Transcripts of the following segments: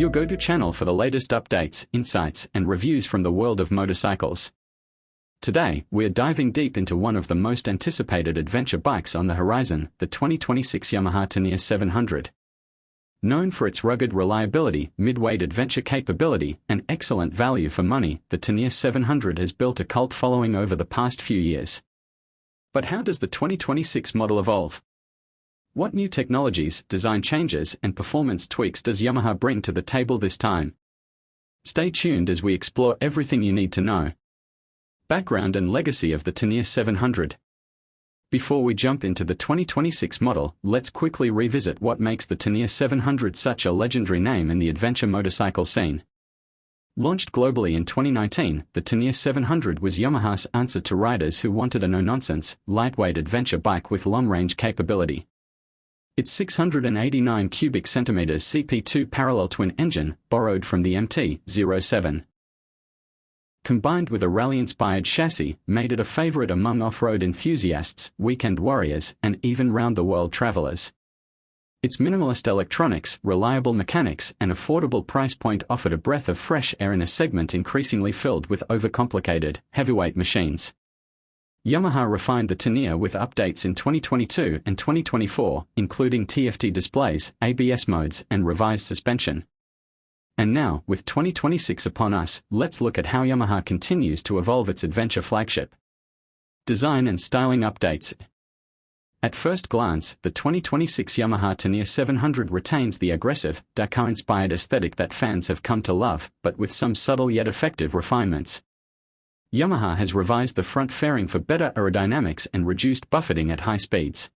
your go-to channel for the latest updates, insights, and reviews from the world of motorcycles. Today, we're diving deep into one of the most anticipated adventure bikes on the horizon, the 2026 Yamaha Tenere 700. Known for its rugged reliability, mid-weight adventure capability, and excellent value for money, the Tenere 700 has built a cult following over the past few years. But how does the 2026 model evolve? What new technologies, design changes, and performance tweaks does Yamaha bring to the table this time? Stay tuned as we explore everything you need to know. Background and legacy of the Tenere 700. Before we jump into the 2026 model, let's quickly revisit what makes the Tenere 700 such a legendary name in the adventure motorcycle scene. Launched globally in 2019, the Tenere 700 was Yamaha's answer to riders who wanted a no-nonsense, lightweight adventure bike with long-range capability. Its 689 cubic centimeters CP2 parallel twin engine, borrowed from the MT-07, combined with a rally-inspired chassis, made it a favorite among off-road enthusiasts, weekend warriors, and even round-the-world travelers. Its minimalist electronics, reliable mechanics, and affordable price point offered a breath of fresh air in a segment increasingly filled with overcomplicated, heavyweight machines. Yamaha refined the Tenere with updates in 2022 and 2024, including TFT displays, ABS modes, and revised suspension. And now, with 2026 upon us, let's look at how Yamaha continues to evolve its adventure flagship. Design and styling updates. At first glance, the 2026 Yamaha Tenere 700 retains the aggressive, Dakar-inspired aesthetic that fans have come to love, but with some subtle yet effective refinements. Yamaha has revised the front fairing for better aerodynamics and reduced buffeting at high speeds.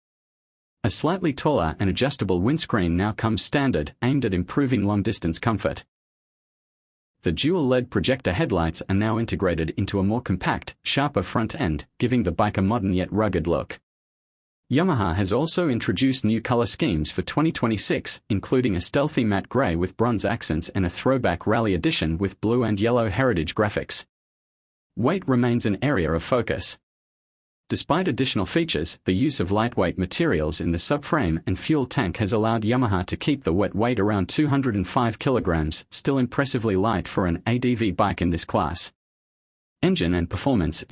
A slightly taller and adjustable windscreen now comes standard, aimed at improving long-distance comfort. The dual LED projector headlights are now integrated into a more compact, sharper front end, giving the bike a modern yet rugged look. Yamaha has also introduced new color schemes for 2026, including a stealthy matte gray with bronze accents and a throwback rally edition with blue and yellow heritage graphics. Weight remains an area of focus. Despite additional features, the use of lightweight materials in the subframe and fuel tank has allowed Yamaha to keep the wet weight around 205 kilograms, still impressively light for an ADV bike in this class. Engine and performance.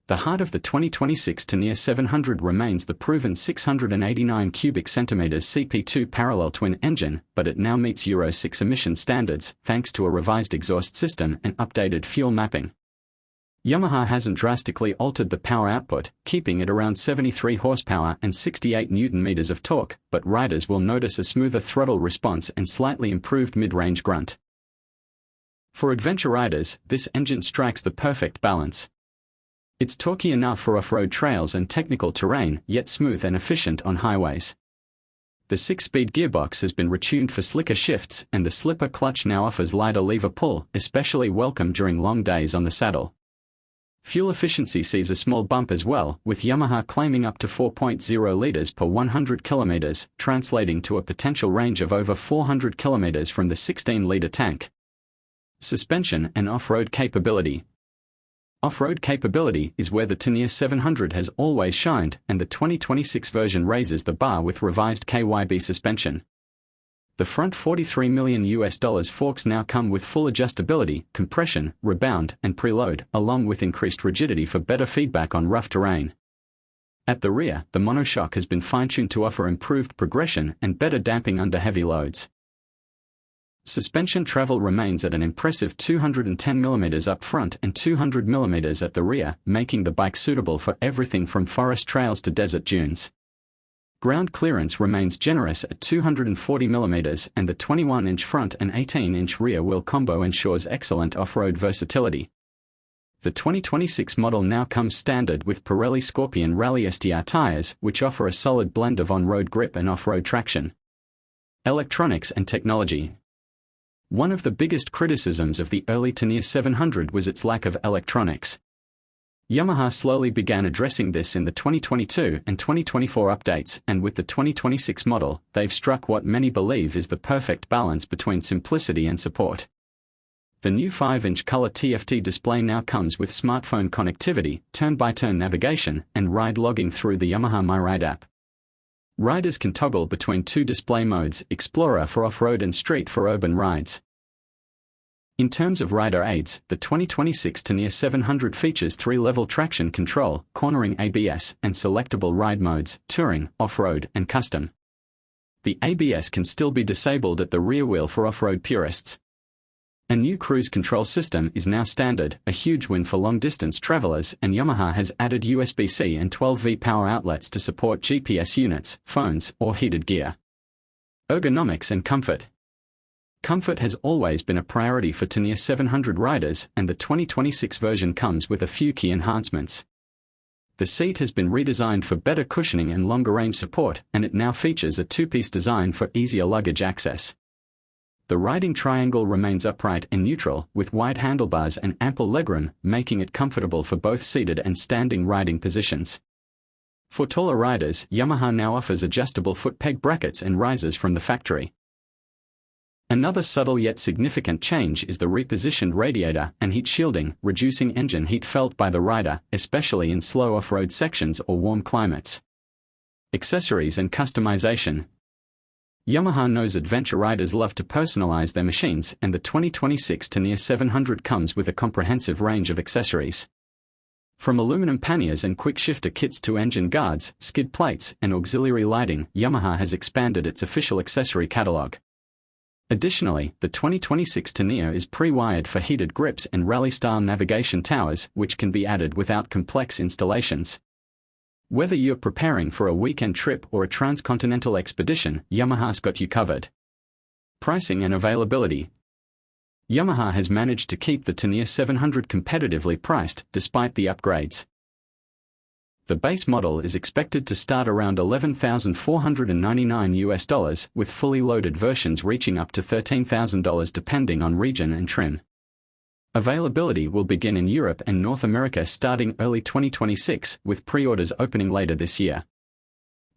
The heart of the 2026 Tenere 700 remains the proven 689 cubic centimeters CP2 parallel twin engine, but it now meets Euro 6 emission standards, thanks to a revised exhaust system and updated fuel mapping. Yamaha hasn't drastically altered the power output, keeping it around 73 horsepower and 68 Nm of torque, but riders will notice a smoother throttle response and slightly improved mid-range grunt. For adventure riders, this engine strikes the perfect balance. It's torquey enough for off-road trails and technical terrain, yet smooth and efficient on highways. The 6-speed gearbox has been retuned for slicker shifts, and the slipper clutch now offers lighter lever pull, especially welcome during long days on the saddle. Fuel efficiency sees a small bump as well, with Yamaha claiming up to 4.0 liters per 100 kilometers, translating to a potential range of over 400 kilometers from the 16-liter tank. Suspension and off-road capability. Off-road capability is where the Tenere 700 has always shined, and the 2026 version raises the bar with revised KYB suspension. The front $43 million forks now come with full adjustability, compression, rebound, and preload, along with increased rigidity for better feedback on rough terrain. At the rear, the monoshock has been fine-tuned to offer improved progression and better damping under heavy loads. Suspension travel remains at an impressive 210 mm up front and 200 mm at the rear, making the bike suitable for everything from forest trails to desert dunes. Ground clearance remains generous at 240 mm, and the 21-inch front and 18-inch rear wheel combo ensures excellent off-road versatility. The 2026 model now comes standard with Pirelli Scorpion Rally STR tires, which offer a solid blend of on-road grip and off-road traction. Electronics and technology. One of the biggest criticisms of the early Tenere 700 was its lack of electronics. Yamaha slowly began addressing this in the 2022 and 2024 updates, and with the 2026 model, they've struck what many believe is the perfect balance between simplicity and support. The new 5-inch color TFT display now comes with smartphone connectivity, turn-by-turn navigation, and ride logging through the Yamaha MyRide app. Riders can toggle between two display modes, Explorer for off-road and Street for urban rides. In terms of rider aids, the 2026 Tenere 700 features 3-level traction control, cornering ABS, and selectable ride modes, touring, off-road, and custom. The ABS can still be disabled at the rear wheel for off-road purists. A new cruise control system is now standard, a huge win for long-distance travelers, and Yamaha has added USB-C and 12V power outlets to support GPS units, phones, or heated gear. Ergonomics and comfort. Comfort has always been a priority for Tenere 700 riders, and the 2026 version comes with a few key enhancements. The seat has been redesigned for better cushioning and longer range support, and it now features a two-piece design for easier luggage access. The riding triangle remains upright and neutral, with wide handlebars and ample legroom, making it comfortable for both seated and standing riding positions. For taller riders, Yamaha now offers adjustable foot peg brackets and risers from the factory. Another subtle yet significant change is the repositioned radiator and heat shielding, reducing engine heat felt by the rider, especially in slow off-road sections or warm climates. Accessories and customization. Yamaha knows adventure riders love to personalize their machines, and the 2026 Tenere 700 comes with a comprehensive range of accessories. From aluminum panniers and quick shifter kits to engine guards, skid plates, and auxiliary lighting, Yamaha has expanded its official accessory catalog. Additionally, the 2026 Tenere is pre-wired for heated grips and rally-style navigation towers, which can be added without complex installations. Whether you're preparing for a weekend trip or a transcontinental expedition, Yamaha's got you covered. Pricing and availability. Yamaha has managed to keep the Tenere 700 competitively priced, despite the upgrades. The base model is expected to start around $11,499 with fully loaded versions reaching up to $13,000 depending on region and trim. Availability will begin in Europe and North America starting early 2026, with pre-orders opening later this year.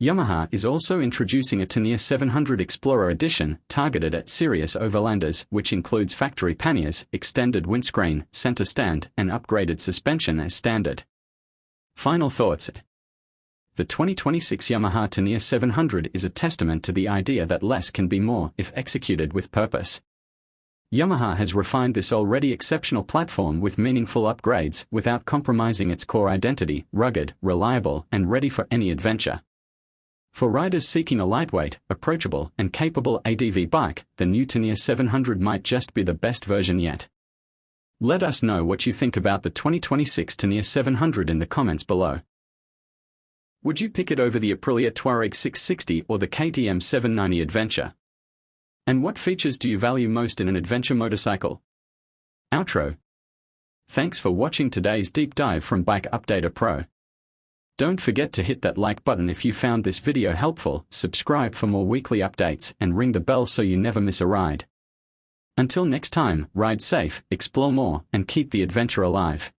Yamaha is also introducing a Tenere 700 Explorer Edition targeted at serious overlanders, which includes factory panniers, extended windscreen, center stand, and upgraded suspension as standard. Final thoughts. The 2026 Yamaha Tenere 700 is a testament to the idea that less can be more if executed with purpose. Yamaha has refined this already exceptional platform with meaningful upgrades without compromising its core identity, rugged, reliable, and ready for any adventure. For riders seeking a lightweight, approachable, and capable ADV bike, the new Tenere 700 might just be the best version yet. Let us know what you think about the 2026 Tenere 700 in the comments below. Would you pick it over the Aprilia Touareg 660 or the KTM 790 Adventure? And what features do you value most in an adventure motorcycle? Outro. Thanks for watching today's deep dive from Bike Updater Pro. Don't forget to hit that like button if you found this video helpful, subscribe for more weekly updates, and ring the bell so you never miss a ride. Until next time, ride safe, explore more, and keep the adventure alive.